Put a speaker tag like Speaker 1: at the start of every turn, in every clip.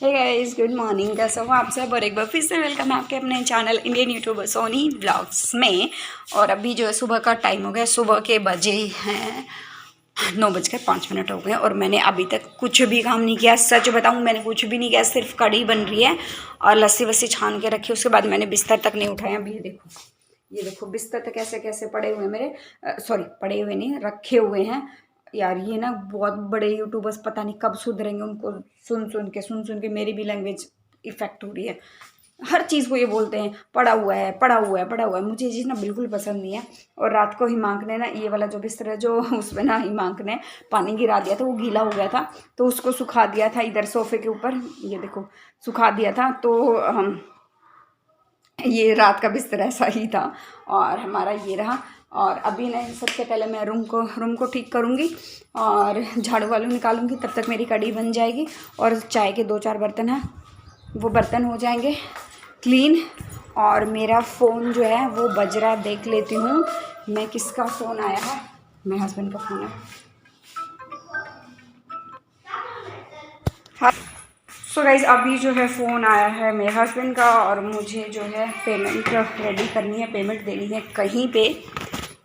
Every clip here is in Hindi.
Speaker 1: Hey guys, good morning. कैसे हो आप सब? और एक बार फिर से वेलकम है आपके अपने channel Indian YouTuber Soni vlogs में। और अभी जो है सुबह का टाइम हो गया। सुबह के बजे हैं 9:05 हो गए और मैंने अभी तक कुछ भी काम नहीं किया। सच बताऊं, मैंने कुछ भी नहीं किया, सिर्फ कढ़ी बन रही है और लस्सी वस्सी छान के रखी। उसके बाद मैंने बिस्तर तक नहीं उठाया। अभी ये देखो बिस्तर तक कैसे कैसे पड़े हुए हैं मेरे। सॉरी, पड़े हुए नहीं, रखे हुए हैं। यार ये ना बहुत बड़े यूट्यूबर्स पता नहीं कब सुधरेंगे। उनको सुन सुन के मेरी भी लैंग्वेज इफेक्ट हो रही है। हर चीज़ को ये बोलते हैं पड़ा हुआ है, पड़ा हुआ है, पड़ा हुआ है। मुझे ये चीज़ ना बिल्कुल पसंद नहीं है। और रात को हिमांक ने ना ये वाला जो बिस्तर है, जो उसमें ना हिमांक ने पानी गिरा दिया था, वो गीला हो गया था तो उसको सुखा दिया था इधर सोफे के ऊपर। ये देखो सुखा दिया था तो हम ये रात का बिस्तर ऐसा ही था और हमारा ये रहा। और अभी नहीं, सबसे पहले मैं रूम को ठीक करूँगी और झाड़ू वालू निकालूंगी। तब तक मेरी कढ़ी बन जाएगी और चाय के 2-4 बर्तन हैं, वो बर्तन हो जाएंगे क्लीन। और मेरा फ़ोन जो है वो बज रहा, देख लेती हूँ मैं किसका फ़ोन आया है। मेरे हस्बैंड का फ़ोन है। हाँ, सो गाइज अभी जो है फ़ोन आया है मेरे हस्बैंड का और मुझे जो है पेमेंट रेडी करनी है, पेमेंट देनी है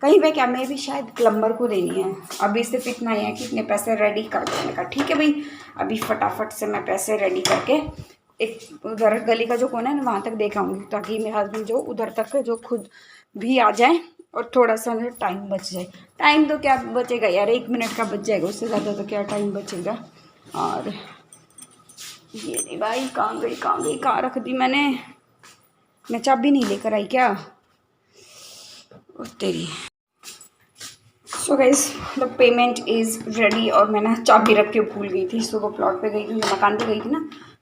Speaker 1: कहीं पे क्या, मैं भी शायद प्लम्बर को देनी है। अभी सिर्फ इतना ही है कि इतने पैसे रेडी कर देने का। ठीक है भाई, अभी फटाफट से मैं पैसे रेडी करके एक उधर गली का जो कोना है ना वहाँ तक देख आऊँगी, ताकि मेरे हस्बैंड जो उधर तक जो खुद भी आ जाए और थोड़ा सा टाइम बच जाए। टाइम तो क्या बचेगा यार, 1 मिनट का बच जाएगा, उससे ज़्यादा तो क्या टाइम बचेगा। और ये नहीं भाई, कहाँ गई, कहाँ रख दी मैंने। मैं चाबी नहीं लेकर आई क्या? तेरी। So guys the payment is ready. और मैं ना चाबी रख के भूल गई थी। सुबह प्लॉट पे गई थी, मकान पे गई थी ना,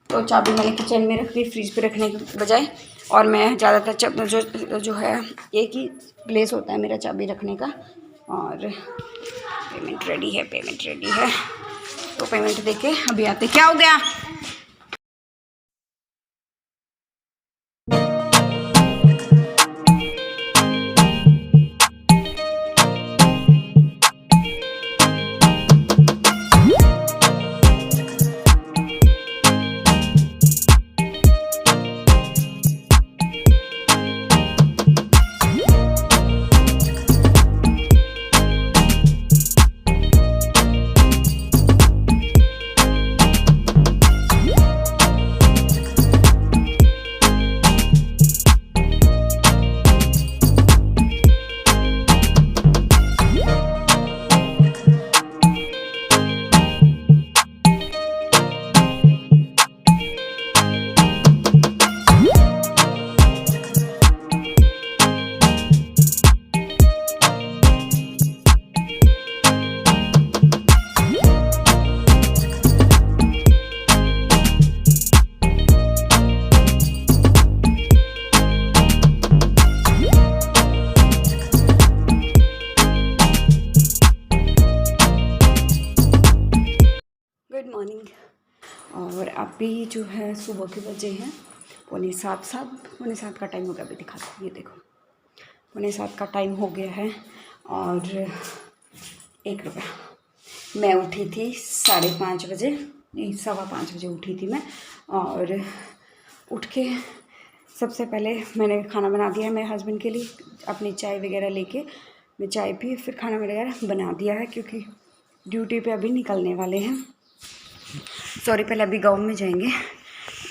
Speaker 1: तो चाबी मैंने किचन में रख दी फ्रिज पे रखने के बजाय। और मैं ज़्यादातर जो है एक ही प्लेस होता है मेरा चाबी रखने का। और पेमेंट रेडी है, तो पेमेंट दे के अभी आते। क्या हो गया? Good morning. और अभी जो है सुबह के बजे हैं 6:45 का टाइम हो गया। अभी दिखाती हूँ, ये देखो 6:45 का टाइम हो गया है। और 1 रुपया। मैं उठी थी 5:30 बजे, नहीं 5:15 बजे उठी थी मैं। और उठ के सबसे पहले मैंने खाना बना दिया है मेरे हस्बैंड के लिए। अपनी चाय वगैरह लेके मैं चाय पी, फिर खाना वगैरह बना दिया है क्योंकि ड्यूटी पे अभी निकलने वाले हैं। सॉरी, पहले अभी गाँव में जाएंगे।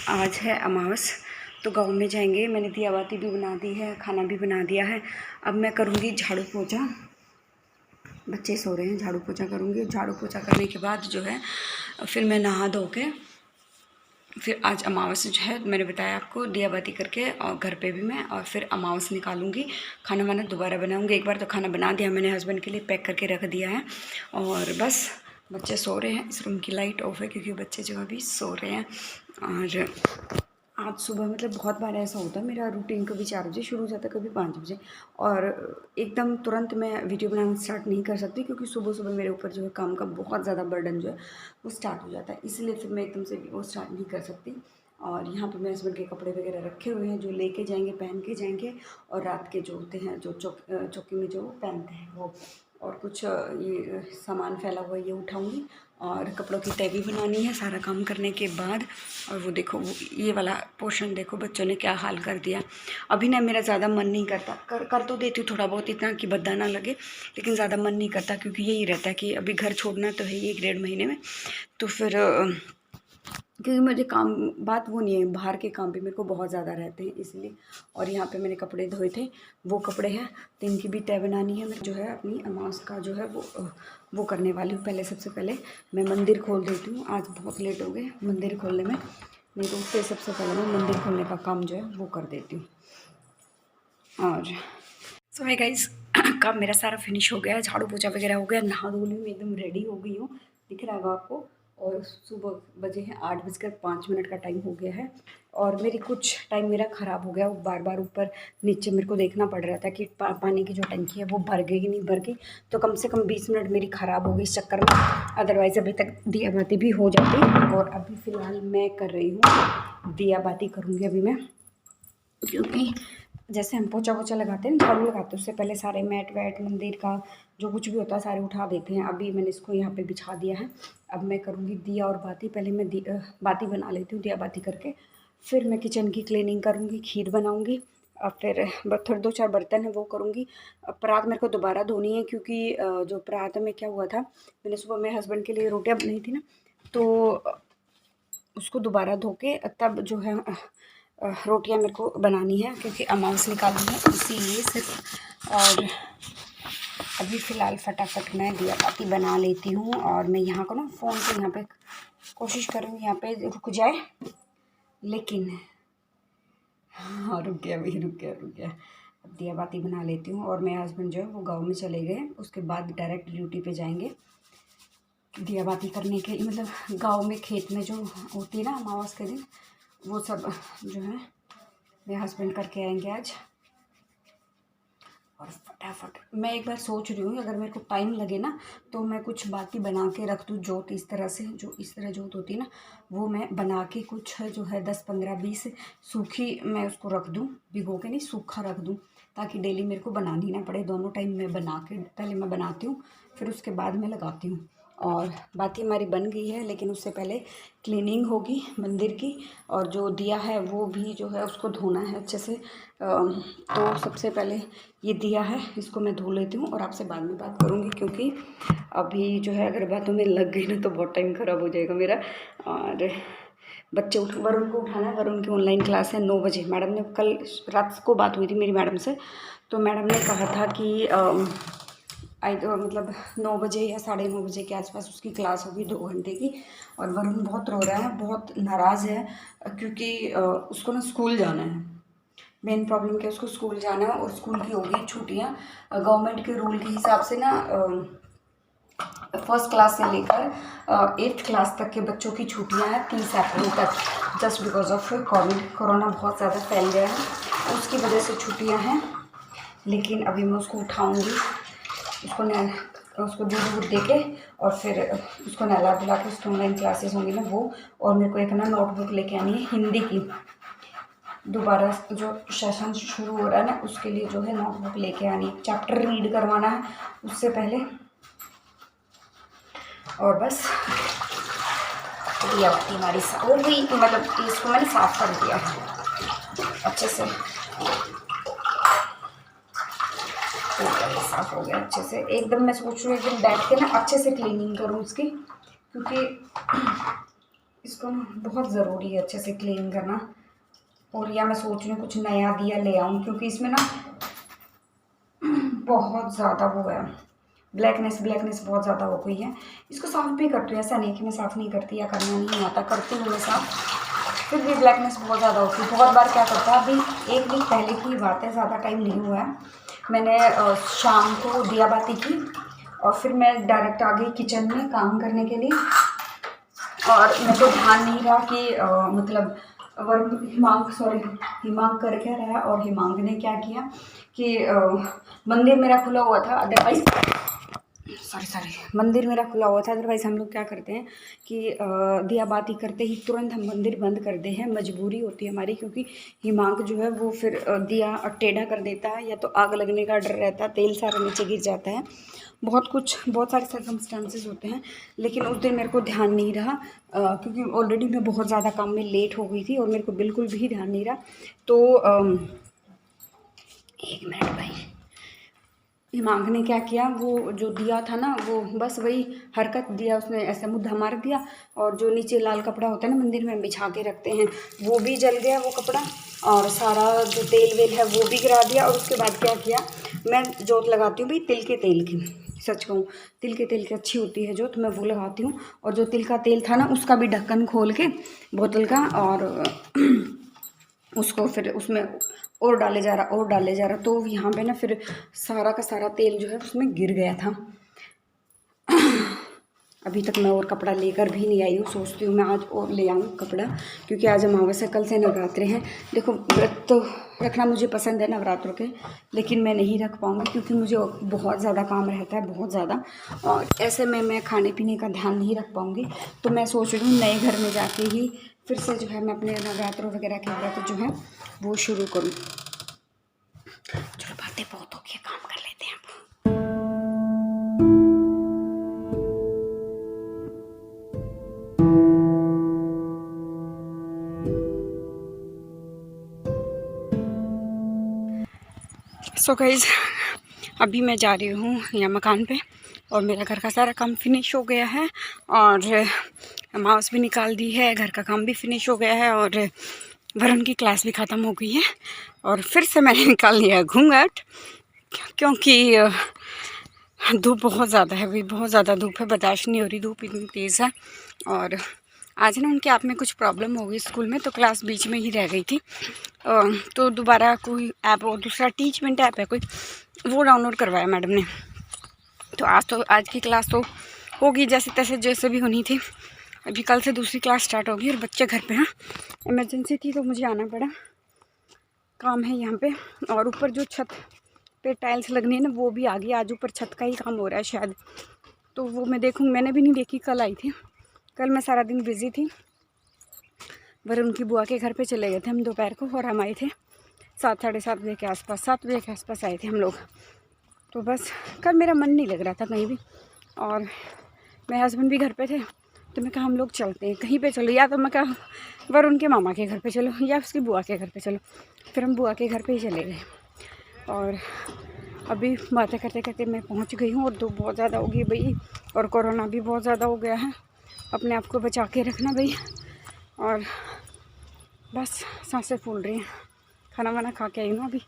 Speaker 1: आज है अमावस, तो गाँव में जाएंगे। मैंने दिया बाती भी बना दी है, खाना भी बना दिया है। अब मैं करूँगी झाड़ू पोछा। बच्चे सो रहे हैं, झाड़ू पोछा करूँगी। झाड़ू पोछा करने के बाद जो है फिर मैं नहा धो के, फिर आज अमावस जो है मैंने बताया आपको, दिया बाती करके और घर पे भी मैं, और फिर अमावस निकालूंगी। खाना वाना दोबारा बनाऊंगी। एक बार तो खाना बना दिया मैंने हस्बैंड के लिए, पैक करके रख दिया है। और बस बच्चे सो रहे हैं। इस रूम की लाइट ऑफ है क्योंकि बच्चे जो अभी सो रहे हैं। और आज सुबह मतलब बहुत बार ऐसा होता है मेरा रूटीन, कभी 4 बजे शुरू हो जाता है, कभी 5 बजे। और एकदम तुरंत मैं वीडियो बनाना स्टार्ट नहीं कर सकती क्योंकि सुबह सुबह मेरे ऊपर जो है काम का बहुत ज़्यादा बर्डन जो है वो स्टार्ट हो जाता है, इसलिए फिर मैं एकदम से वो स्टार्ट नहीं कर सकती। और यहाँ पे मेरे हस्बैंड के कपड़े वगैरह रखे हुए हैं जो लेके जाएंगे, पहन के जाएंगे। और रात के जो होते हैं, जो चौकी में जो पहनते हैं वो। और कुछ ये सामान फैला हुआ ये उठाऊँगी और कपड़ों की तह भी बनानी है सारा काम करने के बाद। और वो देखो वो ये वाला पोर्शन देखो बच्चों ने क्या हाल कर दिया। अभी ना मेरा ज़्यादा मन नहीं करता, कर तो देती हूँ थोड़ा बहुत, इतना कि बद्दा ना लगे, लेकिन ज़्यादा मन नहीं करता क्योंकि यही रहता है कि अभी घर छोड़ना तो है ही 1-1.5 महीने में। तो फिर क्योंकि मुझे काम बात वो नहीं है, बाहर के काम भी मेरे को बहुत ज़्यादा रहते हैं इसलिए। और यहाँ पे मैंने कपड़े धोए थे, वो कपड़े हैं तो इनकी भी तह बनानी है। मैं जो है अपनी अमावस का जो है वो करने वाली हूँ। पहले सबसे पहले मैं मंदिर खोल देती हूँ, आज बहुत लेट हो गए मंदिर खोलने में, नहीं तो उससे सबसे पहले मैं मंदिर खोलने का काम जो है वो कर देती हूँ। और सो हाय गाइस, काम मेरा सारा फिनिश हो गया है, झाड़ू पोछा वगैरह हो गया, नहा धो ली, मैं एकदम रेडी हो गई हूँ, दिख रहा होगा आपको। और सुबह बजे हैं 8:05 का टाइम हो गया है। और मेरी कुछ टाइम मेरा ख़राब हो गया, वो बार बार ऊपर नीचे मेरे को देखना पड़ रहा था कि पानी की जो टंकी है वो भर गई कि नहीं भर गई। तो कम से कम 20 मिनट मेरी ख़राब हो गई इस चक्कर में, अदरवाइज़ अभी तक दिया बाती भी हो जाती। और अभी फ़िलहाल मैं कर रही हूँ दिया बाती करूँगी अभी मैं, क्योंकि जैसे हम पोछा वोछा लगाते हैं, झाड़ू लगाते हैं, उससे पहले सारे मैट वैट मंदिर का जो कुछ भी होता है सारे उठा देते हैं। अभी मैंने इसको यहाँ पे बिछा दिया है, अब मैं करूँगी दिया और बाती। पहले मैं बाती बना लेती हूँ, दिया बाती करके फिर मैं किचन की क्लीनिंग करूँगी, खीर बनाऊँगी, और फिर थोड़े 2-4 बर्तन है वो करूँगी। परात मेरे को दोबारा धोनी है क्योंकि जो परात में क्या हुआ था, मैंने सुबह मेरे हस्बैंड के लिए रोटियाँ बनाई थी ना, तो उसको दोबारा धो के तब जो है रोटियां मेरे को बनानी है, क्योंकि अमावस निकालनी है इसीलिए सिर्फ। और अभी फ़िलहाल फटाफट मैं दिया बाती बना लेती हूँ। और मैं यहाँ को ना फ़ोन पे यहाँ पे कोशिश करूँगी यहाँ पे रुक जाए, लेकिन हाँ रुक गया, अब दिया बाती बना लेती हूँ। और मेरे हस्बैंड जो है वो गाँव में चले गए, उसके बाद डायरेक्ट ड्यूटी पे जाएंगे दिया बाती करने के लिए। मतलब गाँव में खेत में जो होती है ना अमावस के दिन, वो सब जो है मेरे हस्बैंड करके आएंगे आज। और फटाफट मैं एक बार सोच रही हूँ अगर मेरे को टाइम लगे ना तो मैं कुछ बाती बना के रख दूँ, जोत इस तरह से, जो इस तरह जोत होती है ना वो मैं बना के कुछ जो है 10-15-20 सूखी मैं उसको रख दूँ, भिगो के नहीं सूखा रख दूँ, ताकि डेली मेरे को बनानी ना पड़े। दोनों टाइम मैं बना के, पहले मैं बनाती हूँ फिर उसके बाद मैं लगाती हूँ। और बाती हमारी बन गई है, लेकिन उससे पहले क्लीनिंग होगी मंदिर की, और जो दिया है वो भी जो है उसको धोना है अच्छे से। तो सबसे पहले ये दिया है, इसको मैं धो लेती हूँ और आपसे बाद में बात करूँगी, क्योंकि अभी जो है अगर बातों में लग गई ना तो बहुत टाइम ख़राब हो जाएगा मेरा। और बच्चे वरुण को उठाना है, वरुण की ऑनलाइन क्लास है 9 बजे। मैडम ने कल रात को बात हुई थी मेरी मैडम से, तो मैडम ने कहा था कि मतलब 9 बजे या 9:30 बजे के आसपास उसकी क्लास होगी 2 घंटे की। और वरुण बहुत रो रहा है, बहुत नाराज़ है, क्योंकि उसको ना स्कूल जाना है। मेन प्रॉब्लम क्या है, उसको स्कूल जाना है और स्कूल की होगी छुट्टियाँ। गवर्नमेंट के रूल के हिसाब से ना फर्स्ट क्लास से लेकर 8th क्लास तक के बच्चों की छुट्टियाँ हैं 30 अप्रैल तक, जस्ट बिकॉज ऑफ कोरोना बहुत ज़्यादा फैल गया है, उसकी वजह से छुट्टियाँ हैं। लेकिन अभी मैं उसको उठाऊँगी, उसको दूध वूध दे के और फिर उसको नहला धुला के उसकी ऑनलाइन क्लासेस होंगी ना वो। और मेरे को एक ना नोटबुक लेके आनी है हिंदी की, दोबारा जो सेशन शुरू हो रहा है ना उसके लिए जो है नोटबुक लेके आनी है, चैप्टर रीड करवाना है उससे पहले। और बस दिया बाती हमारी हो गई, मतलब इसको मैंने साफ कर दिया अच्छे से, साफ हो गया अच्छे से एकदम। मैं सोच रही हूँ एकदम बैठ के ना अच्छे से क्लीनिंग करूँ इसकी, क्योंकि इसको ना बहुत ज़रूरी है अच्छे से क्लीन करना। और या मैं सोच रही हूँ कुछ नया दिया ले आऊँ, क्योंकि इसमें ना बहुत ज़्यादा वो है, ब्लैकनेस बहुत ज़्यादा हो गई है। इसको साफ़ भी करती हूँ, ऐसा नहीं कि मैं साफ़ नहीं करती या करना नहीं आता, करती हूँ मैं साफ़, फिर भी ब्लैकनेस बहुत ज़्यादा होती है। बहुत बार क्या करता है, अभी 1 वीक पहले की बात है, ज़्यादा टाइम नहीं हुआ है, मैंने शाम को दिया बाती की और फिर मैं डायरेक्ट आ गई किचन में काम करने के लिए। और मेरे को ध्यान नहीं रहा कि मतलब हिमांग कर क्या रहा है। और हिमांग ने क्या किया कि मंदिर मेरा खुला हुआ था, अदरवाइज़ मंदिर मेरा खुला हुआ था, अदरवाइज़ हम लोग क्या करते हैं कि दिया बाती करते ही तुरंत हम मंदिर बंद करते हैं, मजबूरी होती है हमारी, क्योंकि हिमांक जो है वो फिर दिया टेढ़ा कर देता है, या तो आग लगने का डर रहता है, तेल सारा नीचे गिर जाता है। बहुत सारे सर्कमस्टांसेस होते हैं, लेकिन उस दिन मेरे को ध्यान नहीं रहा क्योंकि ऑलरेडी मैं बहुत ज़्यादा काम में लेट हो गई थी और मेरे को बिल्कुल भी ध्यान नहीं रहा। तो 1 मिनट भाई, दिमाग ने क्या किया, वो जो दिया था ना वो बस वही हरकत दिया उसने, ऐसे मुद्दा मार दिया और जो नीचे लाल कपड़ा होता है ना मंदिर में बिछा के रखते हैं वो भी जल गया वो कपड़ा, और सारा जो तेल वेल है वो भी गिरा दिया। और उसके बाद क्या किया, मैं जोत लगाती हूँ भाई तिल के तेल की, सच कहूँ तिल के तेल की अच्छी होती है जोत, मैं वो लगाती हूँ। और जो तिल का तेल था ना उसका भी ढक्कन खोल के बोतल का, और उसको फिर उसमें और डाले जा रहा, तो यहाँ पे ना फिर सारा का सारा तेल जो है उसमें गिर गया था। अभी तक मैं और कपड़ा लेकर भी नहीं आई हूँ, सोचती हूँ मैं आज और ले आऊँ कपड़ा, क्योंकि आज अमावस्या, कल से नवरात्रे हैं। देखो व्रत तो रखना मुझे पसंद है नवरात्रों के, लेकिन मैं नहीं रख पाऊँगी क्योंकि मुझे बहुत ज़्यादा काम रहता है, बहुत ज़्यादा, और ऐसे में मैं खाने पीने का ध्यान नहीं रख पाऊँगी। तो मैं सोच रही हूँ नए घर में जाके ही फिर से जो है मैं अपने नवरात्रों वगैरह के व्रत जो है वो शुरू करूँ। चलो बातें बहुत हो गई, काम कर लेते हैं अब। सो गाइस, अभी मैं जा रही हूँ यहाँ मकान पे और मेरा घर का सारा काम फिनिश हो गया है और माउस भी निकाल दी है, घर का काम भी फिनिश हो गया है और वरुण की क्लास भी ख़त्म हो गई है। और फिर से मैंने निकाल लिया घूंघट, क्योंकि धूप बहुत ज़्यादा है, अभी बहुत ज़्यादा धूप है, बर्दाश्त नहीं हो रही, धूप इतनी तेज़ है। और आज ना उनके आप में कुछ प्रॉब्लम हो गई स्कूल में, तो क्लास बीच में ही रह गई थी। तो दोबारा कोई ऐप और दूसरा टीचमेंट ऐप है कोई, वो डाउनलोड करवाया मैडम ने। तो आज की क्लास तो होगी जैसे तैसे, जैसे भी होनी थी। अभी कल से दूसरी क्लास स्टार्ट होगी और बच्चे घर पे हैं। इमरजेंसी थी तो मुझे आना पड़ा, काम है यहाँ पे। और ऊपर जो छत पे टाइल्स लगनी है ना वो भी आ गई, आज ऊपर छत का ही काम हो रहा है शायद, तो वो मैं देखूँगी। मैंने भी नहीं देखी, कल आई थी, कल मैं सारा दिन बिज़ी थी। वरुण की बुआ के घर पे चले गए थे हम दोपहर को, और हम आए थे 7 साढ़े 7 बजे के आसपास, 7 बजे के आसपास आए थे हम लोग। तो बस कल मेरा मन नहीं लग रहा था कहीं भी, और मेरे हस्बैंड भी घर पे थे, तो मैं कहा हम लोग चलते हैं कहीं पे, चलो, या तो मैं कहा वरुण के मामा के घर पे चलो या उसकी बुआ के घर पे चलो। फिर हम बुआ के घर पे ही चले गए और अभी बातें करते करते मैं पहुंच गई हूँ। और धूप बहुत ज़्यादा हो गई भाई, और कोरोना भी बहुत ज़्यादा हो गया है, अपने आप को बचा के रखना भाई। और बस सांसें फूल रही हैं, खाना वाना खा के आई हूँ अभी,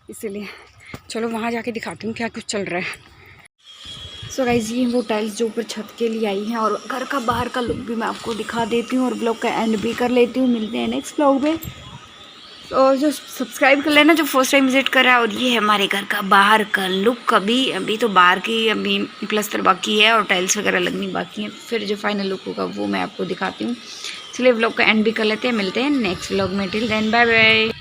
Speaker 1: इसीलिए चलो वहाँ जाके दिखाती हूँ क्या कुछ चल रहा है। सो गाइस, ये वो टाइल्स जो ऊपर छत के लिए आई हैं, और घर का बाहर का लुक भी मैं आपको दिखा देती हूँ और ब्लॉग का एंड भी कर लेती हूँ। मिलते हैं नेक्स्ट ब्लॉग में। और जो सब्सक्राइब कर लेना जो फर्स्ट टाइम विजिट कर रहा है। और ये है हमारे घर का बाहर का लुक। अभी तो बाहर की अभी प्लस्तर बाकी है और टाइल्स वगैरह लगनी बाकी है, फिर जो फाइनल लुक होगा वो मैं आपको दिखाती हूँ। चलिए व्लॉग का एंड भी कर लेते हैं, मिलते हैं नेक्स्ट व्लॉग में। Till then bye bye.